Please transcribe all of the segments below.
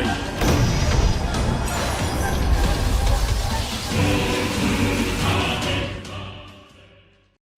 Hakai.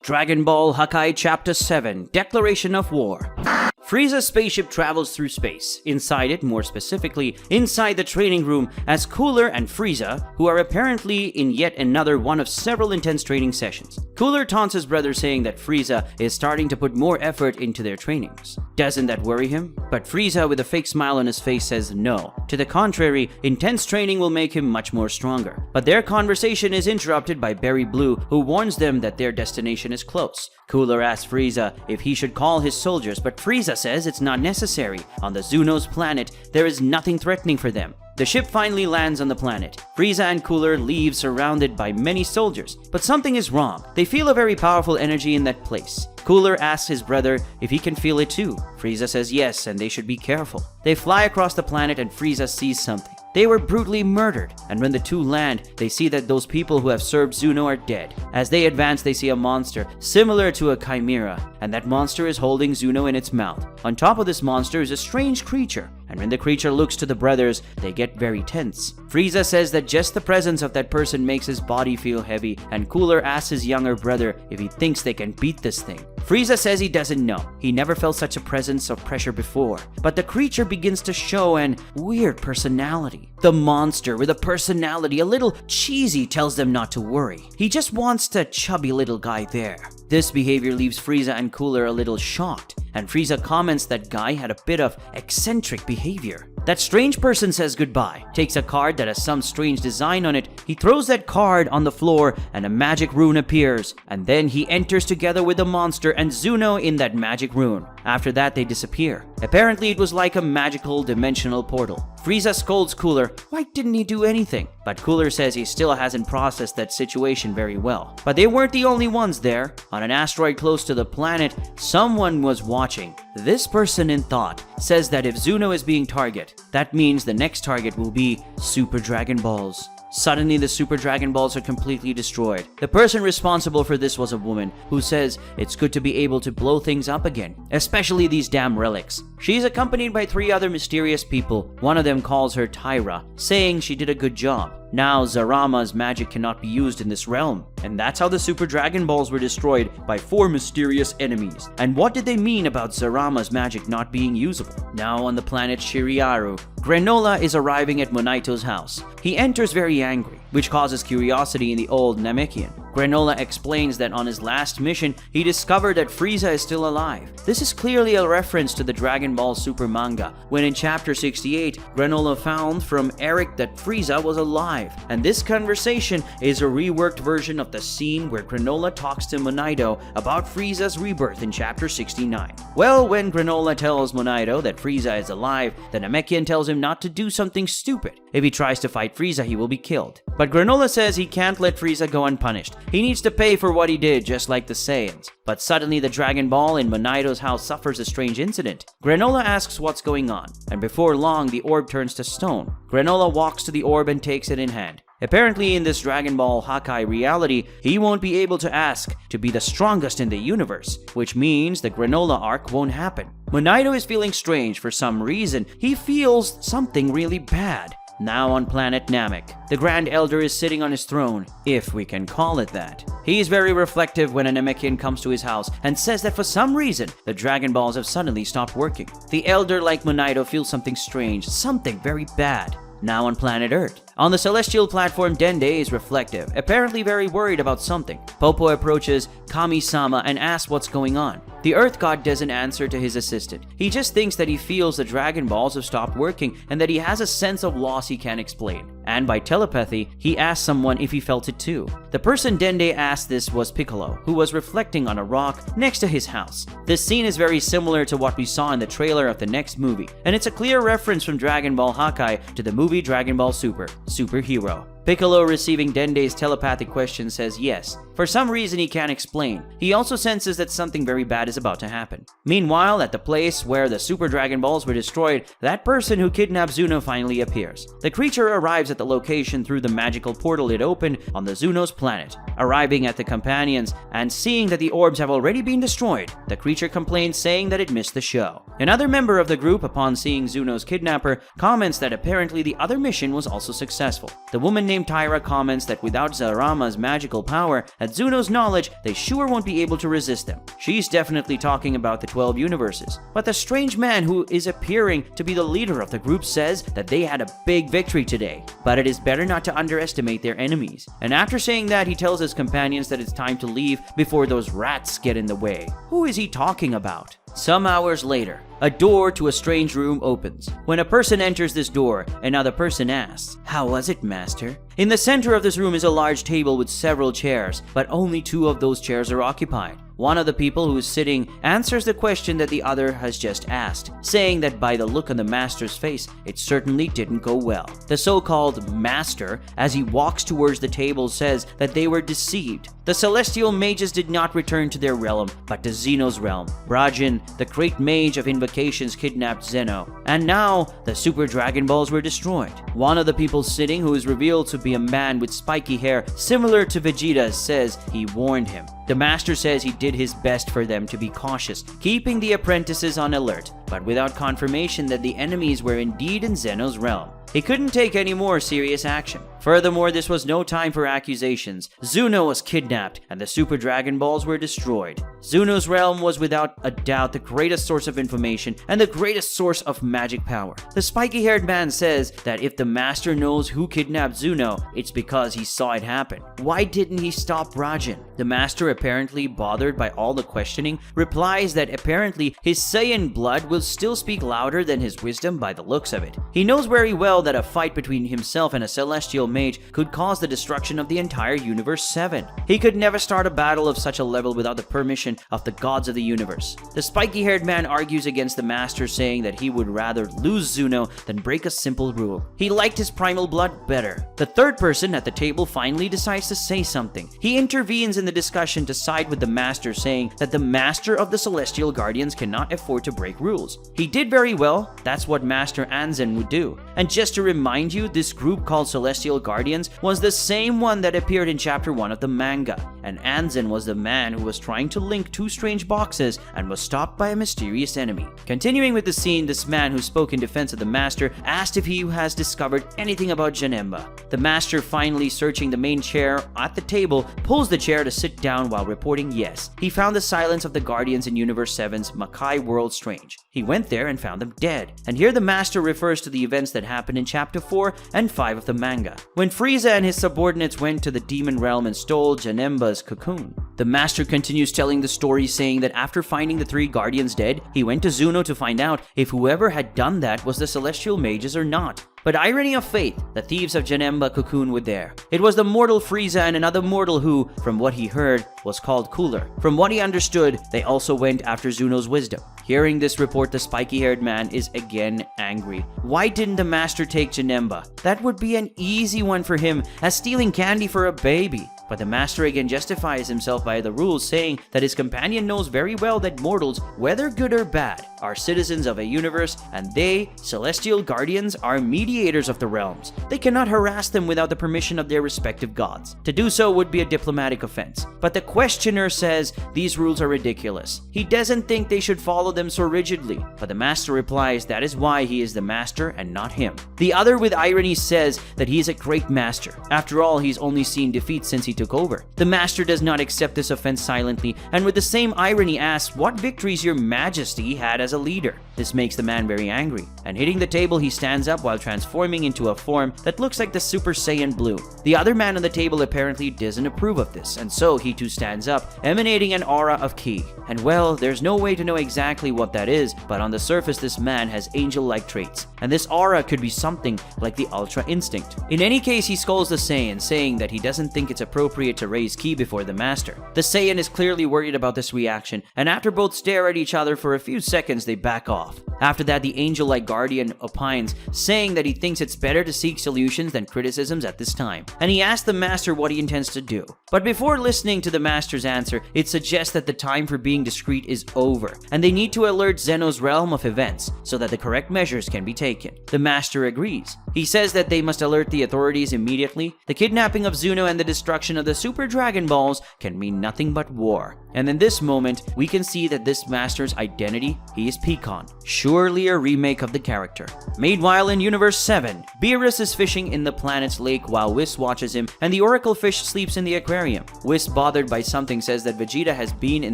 Dragon Ball Hakai Chapter 7 Declaration of War. Frieza's spaceship travels through space. Inside it, more specifically, inside the training room, as Cooler and Frieza, who are apparently in yet another one of several intense training sessions. Cooler taunts his brother, saying that Frieza is starting to put more effort into their trainings. Doesn't that worry him? But Frieza, with a fake smile on his face, says no. To the contrary, intense training will make him much more stronger. But their conversation is interrupted by Berry Blue, who warns them that their destination is close. Cooler asks Frieza if he should call his soldiers, but Frieza says it's not necessary. On the Zuno's planet, there is nothing threatening for them. The ship finally lands on the planet. Frieza and Cooler leave surrounded by many soldiers, but something is wrong. They feel a very powerful energy in that place. Cooler asks his brother if he can feel it too. Frieza says yes, and they should be careful. They fly across the planet and Frieza sees something. They were brutally murdered, and when the two land, they see that those people who have served Zuno are dead. As they advance, they see a monster similar to a chimera, and that monster is holding Zuno in its mouth. On top of this monster is a strange creature, and when the creature looks to the brothers, they get very tense. Frieza says that just the presence of that person makes his body feel heavy, and Cooler asks his younger brother if he thinks they can beat this thing. Frieza says he doesn't know. He never felt such a presence of pressure before. But the creature begins to show an weird personality. The monster with a personality a little cheesy tells them not to worry. He just wants the chubby little guy there. This behavior leaves Frieza and Cooler a little shocked, and Frieza comments that guy had a bit of eccentric behavior. That strange person says goodbye, takes a card that has some strange design on it. He throws that card on the floor and a magic rune appears, and then he enters together with the monster and Zuno in that magic rune. After that, they disappear. Apparently, it was like a magical dimensional portal. Frieza scolds Cooler, why didn't he do anything? But Cooler says he still hasn't processed that situation very well. But they weren't the only ones there. On an asteroid close to the planet, someone was watching. This person in thought says that if Zuno is being targeted, that means the next target will be Super Dragon Balls. Suddenly, the Super Dragon Balls are completely destroyed. The person responsible for this was a woman who says it's good to be able to blow things up again, especially these damn relics. She is accompanied by 3 other mysterious people. One of them calls her Tyra, saying she did a good job. Now, Zarama's magic cannot be used in this realm. And that's how the Super Dragon Balls were destroyed by 4 mysterious enemies. And what did they mean about Zarama's magic not being usable? Now on the planet Shiriaru, Granola is arriving at Monaito's house. He enters very angry, which causes curiosity in the old Namekian. Granola explains that on his last mission, he discovered that Frieza is still alive. This is clearly a reference to the Dragon Ball Super manga, when in chapter 68, Granola found from Eric that Frieza was alive. And this conversation is a reworked version of the scene where Granola talks to Monaito about Frieza's rebirth in chapter 69. Well, when Granola tells Monaito that Frieza is alive, the Namekian tells him not to do something stupid. If he tries to fight Frieza, he will be killed. But Granola says he can't let Frieza go unpunished. He needs to pay for what he did, just like the Saiyans. But suddenly the Dragon Ball in Monaito's house suffers a strange incident. Granola asks what's going on, and before long the orb turns to stone. Granola walks to the orb and takes it in hand. Apparently in this Dragon Ball Hakai reality, he won't be able to ask to be the strongest in the universe, which means the Granola arc won't happen. Monaito is feeling strange for some reason. He feels something really bad. Now on planet Namek, the Grand Elder is sitting on his throne, if we can call it that. He is very reflective when a Namekian comes to his house and says that for some reason, the Dragon Balls have suddenly stopped working. The Elder, like Monaito, feels something strange, something very bad. Now on planet Earth. On the celestial platform, Dende is reflective, apparently very worried about something. Popo approaches Kami-sama and asks what's going on. The Earth God doesn't answer to his assistant. He just thinks that he feels the Dragon Balls have stopped working and that he has a sense of loss he can't explain. And by telepathy, he asks someone if he felt it too. The person Dende asked this was Piccolo, who was reflecting on a rock next to his house. This scene is very similar to what we saw in the trailer of the next movie, and it's a clear reference from Dragon Ball Hakai to the movie Dragon Ball Superhero. Piccolo, receiving Dende's telepathic question, says yes. For some reason he can't explain. He also senses that something very bad is about to happen. Meanwhile, at the place where the Super Dragon Balls were destroyed, that person who kidnapped Zuno finally appears. The creature arrives at the location through the magical portal it opened on the Zuno's planet. Arriving at the companions and seeing that the orbs have already been destroyed, the creature complains, saying that it missed the show. Another member of the group, upon seeing Zuno's kidnapper, comments that apparently the other mission was also successful. The woman named Tyra comments that without Zarama's magical power, at Zuno's knowledge, they sure won't be able to resist them. She's definitely talking about the 12 universes. But the strange man who is appearing to be the leader of the group says that they had a big victory today, but it is better not to underestimate their enemies. And after saying that, he tells his companions that it's time to leave before those rats get in the way. Who is he talking about? Some hours later, a door to a strange room opens. When a person enters this door, another person asks, "How was it, Master?" In the center of this room is a large table with several chairs, but only 2 of those chairs are occupied. One of the people who is sitting answers the question that the other has just asked, saying that by the look on the Master's face, it certainly didn't go well. The so-called Master, as he walks towards the table, says that they were deceived. The celestial mages did not return to their realm, but to Zeno's realm. Brajin, the great mage of invocations, kidnapped Zeno, and now the Super Dragon Balls were destroyed. One of the people sitting, who is revealed to be a man with spiky hair similar to Vegeta's, says he warned him. The Master says he did his best for them to be cautious, keeping the apprentices on alert, but without confirmation that the enemies were indeed in Zeno's realm. He couldn't take any more serious action. Furthermore, this was no time for accusations. Zuno was kidnapped, and the Super Dragon Balls were destroyed. Zuno's realm was without a doubt the greatest source of information and the greatest source of magic power. The spiky-haired man says that if the Master knows who kidnapped Zuno, it's because he saw it happen. Why didn't he stop Brajin? The Master, apparently bothered by all the questioning, replies that apparently his Saiyan blood will still speak louder than his wisdom by the looks of it. He knows very well that a fight between himself and a celestial mage could cause the destruction of the entire Universe 7. He could never start a battle of such a level without the permission of the gods of the universe. The spiky-haired man argues against the Master, saying that he would rather lose Zuno than break a simple rule. He liked his primal blood better. The third person at the table finally decides to say something. He intervenes in the discussion to side with the Master, saying that the Master of the Celestial Guardians cannot afford to break rules. He did very well. That's what Master Anzen would do. And just to remind you, this group called Celestial Guardians was the same one that appeared in chapter 1 of the manga, and Anzen was the man who was trying to link 2 strange boxes and was stopped by a mysterious enemy. Continuing with the scene, this man who spoke in defense of the Master asked if he has discovered anything about Janemba. The Master, finally searching the main chair at the table, pulls the chair to sit down while reporting yes. He found the silence of the Guardians in Universe 7's Hakai world strange. He went there and found them dead. And here the Master refers to the events that happened in chapter 4 and 5 of the manga, when Frieza and his subordinates went to the demon realm and stole Janemba's cocoon. The Master continues telling the story, saying that after finding the 3 Guardians dead, he went to Zuno to find out if whoever had done that was the Celestial Mages or not. But irony of fate, the thieves of Janemba cocoon were there. It was the mortal Frieza and another mortal who, from what he heard, was called Cooler. From what he understood, they also went after Zuno's wisdom. Hearing this report, the spiky-haired man is again angry. Why didn't the Master take Janemba? That would be an easy one for him, as stealing candy for a baby. But the Master again justifies himself by the rules, saying that his companion knows very well that mortals, whether good or bad, are citizens of a universe, and they, Celestial Guardians, are mediators of the realms. They cannot harass them without the permission of their respective gods. To do so would be a diplomatic offense. But the questioner says these rules are ridiculous. He doesn't think they should follow them so rigidly. But the Master replies that is why he is the Master and not him. The other with irony says that he is a great master. After all, he's only seen defeat since he took over. The Master does not accept this offense silently, and with the same irony asks what victories your Majesty had as a leader. This makes the man very angry, and hitting the table, he stands up while transforming into a form that looks like the Super Saiyan Blue. The other man on the table apparently doesn't approve of this, and so he too stands up, emanating an aura of ki. And well, there's no way to know exactly what that is, but on the surface this man has angel-like traits, and this aura could be something like the Ultra Instinct. In any case, he scolds the Saiyan, saying that he doesn't think it's appropriate to raise ki before the Master. The Saiyan is clearly worried about this reaction, and after both stare at each other for a few seconds, they back off. After that, the angel-like guardian opines, saying that he thinks it's better to seek solutions than criticisms at this time, and he asks the master what he intends to do. But before listening to the master's answer, it suggests that the time for being discreet is over, and they need to alert Zeno's realm of events so that the correct measures can be taken. The master agrees. He says that they must alert the authorities immediately. The kidnapping of Zuno and the destruction of the Super Dragon Balls can mean nothing but war. And in this moment, we can see that this master's identity, he is Pecan, surely a remake of the character. Meanwhile, in Universe 7, Beerus is fishing in the planet's lake while Whis watches him, and the Oracle Fish sleeps in the aquarium. Whis, bothered by something, says that Vegeta has been in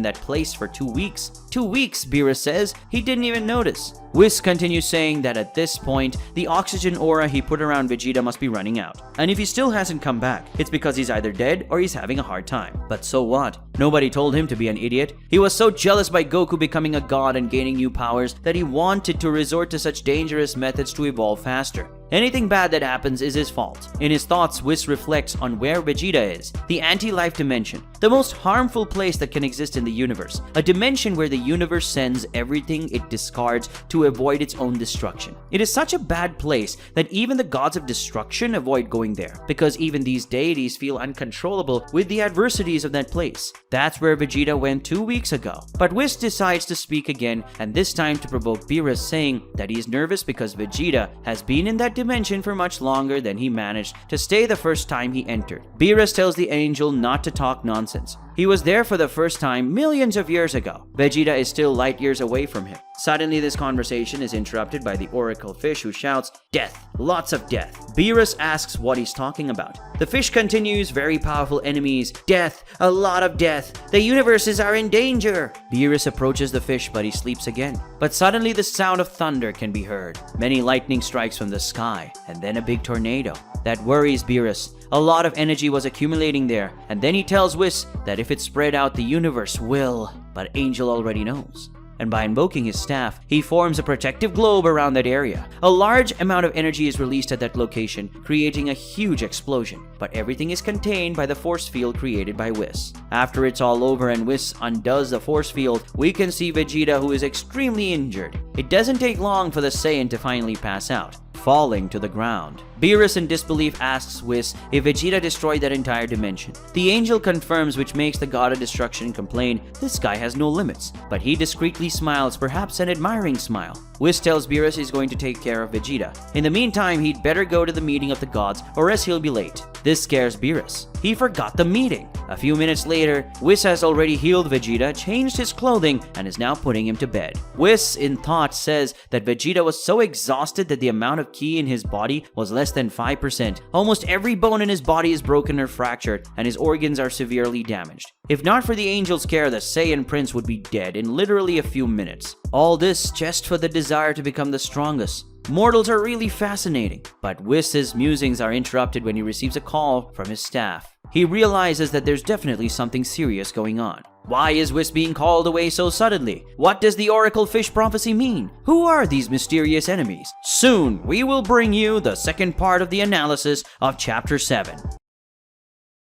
that place for 2 weeks. 2 weeks, Beerus says. He didn't even notice. Whis continues saying that at this point, the oxygen aura he put around Vegeta must be running out. And if he still hasn't come back, it's because he's either dead or he's having a hard time. But so what? Nobody told him to be an idiot. He was so jealous by Goku becoming a god and gaining new powers that he wanted to resort to such dangerous methods to evolve faster. Anything bad that happens is his fault. In his thoughts, Whis reflects on where Vegeta is, the anti-life dimension, the most harmful place that can exist in the universe, a dimension where the universe sends everything it discards to avoid its own destruction. It is such a bad place that even the gods of destruction avoid going there, because even these deities feel uncontrollable with the adversities of that place. That's where Vegeta went 2 weeks ago. But Whis decides to speak again, and this time to provoke Beerus, saying that he's nervous because Vegeta has been in that dimension for much longer than he managed to stay the first time he entered. Beerus tells the angel not to talk nonsense. He was there for the first time millions of years ago. Vegeta is still light years away from him. Suddenly, this conversation is interrupted by the Oracle Fish, who shouts, "Death! Lots of death!" Beerus asks what he's talking about. The fish continues, "Very powerful enemies. Death! A lot of death! The universes are in danger!" Beerus approaches the fish, but he sleeps again. But suddenly, the sound of thunder can be heard. Many lightning strikes from the sky, and then a big tornado. That worries Beerus. A lot of energy was accumulating there, and then he tells Whis that if it's spread out, the universe will. But Angel already knows. And by invoking his staff, he forms a protective globe around that area. A large amount of energy is released at that location, creating a huge explosion. But everything is contained by the force field created by Whis. After it's all over and Whis undoes the force field, we can see Vegeta, who is extremely injured. It doesn't take long for the Saiyan to finally pass out, falling to the ground. Beerus in disbelief asks Whis if Vegeta destroyed that entire dimension. The angel confirms, which makes the god of destruction complain this guy has no limits, but he discreetly smiles, perhaps an admiring smile. Whis tells Beerus he's going to take care of Vegeta. In the meantime, he'd better go to the meeting of the gods or else he'll be late. This scares Beerus. He forgot the meeting. A few minutes later, Whis has already healed Vegeta, changed his clothing, and is now putting him to bed. Whis, in thought, says that Vegeta was so exhausted that the amount of ki in his body was less than 5%. Almost every bone in his body is broken or fractured, and his organs are severely damaged. If not for the angel's care, the Saiyan Prince would be dead in literally a few minutes. All this just for the desire to become the strongest. Mortals are really fascinating, but Whis' musings are interrupted when he receives a call from his staff. He realizes that there's definitely something serious going on. Why is Whis being called away so suddenly? What does the Oracle Fish prophecy mean? Who are these mysterious enemies? Soon, we will bring you the second part of the analysis of Chapter 7.